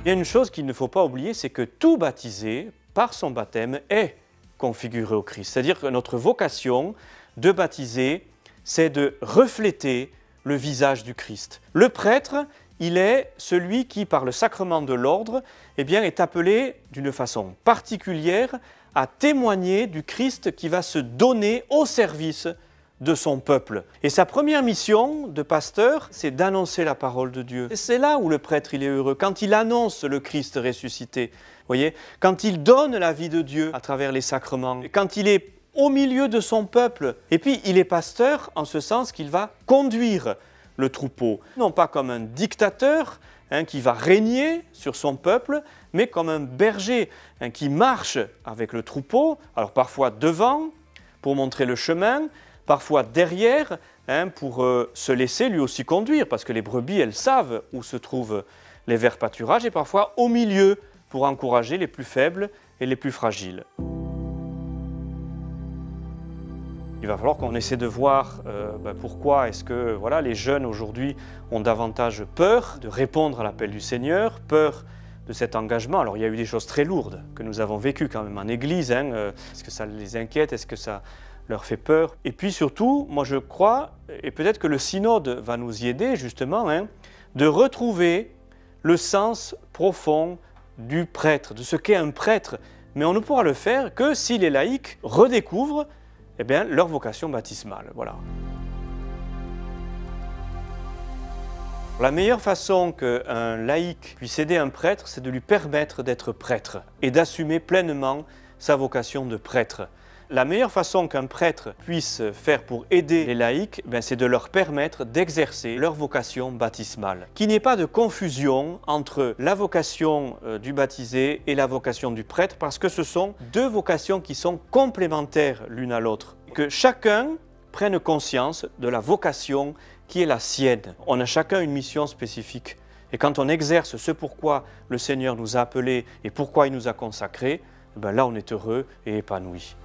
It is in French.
Il y a une chose qu'il ne faut pas oublier, c'est que tout baptisé, par son baptême, est configuré au Christ. C'est-à-dire que notre vocation de baptiser, c'est de refléter le visage du Christ. Le prêtre, il est celui qui, par le sacrement de l'ordre, est appelé d'une façon particulière à témoigner du Christ qui va se donner au service de son peuple. Et sa première mission de pasteur, c'est d'annoncer la parole de Dieu. Et c'est là où le prêtre il est heureux, quand il annonce le Christ ressuscité. Voyez, quand il donne la vie de Dieu à travers les sacrements, quand il est au milieu de son peuple. Et puis il est pasteur en ce sens qu'il va conduire le troupeau, non pas comme un dictateur qui va régner sur son peuple, mais comme un berger qui marche avec le troupeau, alors parfois devant pour montrer le chemin, parfois derrière pour se laisser lui aussi conduire, parce que les brebis, elles savent où se trouvent les verts pâturages, et parfois au milieu pour encourager les plus faibles et les plus fragiles. Il va falloir qu'on essaie de voir pourquoi est-ce que les jeunes aujourd'hui ont davantage peur de répondre à l'appel du Seigneur, peur de cet engagement. Alors il y a eu des choses très lourdes que nous avons vécues quand même en Église. Est-ce que ça les inquiète? Est-ce que ça leur fait peur? Et puis surtout, moi je crois, et peut-être que le synode va nous y aider justement, de retrouver le sens profond du prêtre, de ce qu'est un prêtre. Mais on ne pourra le faire que si les laïcs redécouvrent leur vocation baptismale. Voilà. La meilleure façon qu'un laïc puisse aider un prêtre, c'est de lui permettre d'être prêtre et d'assumer pleinement sa vocation de prêtre. La meilleure façon qu'un prêtre puisse faire pour aider les laïcs, c'est de leur permettre d'exercer leur vocation baptismale. Qu'il n'y ait pas de confusion entre la vocation du baptisé et la vocation du prêtre, parce que ce sont deux vocations qui sont complémentaires l'une à l'autre. Que chacun prenne conscience de la vocation qui est la sienne. On a chacun une mission spécifique. Et quand on exerce ce pourquoi le Seigneur nous a appelés et pourquoi il nous a consacrés, là on est heureux et épanoui.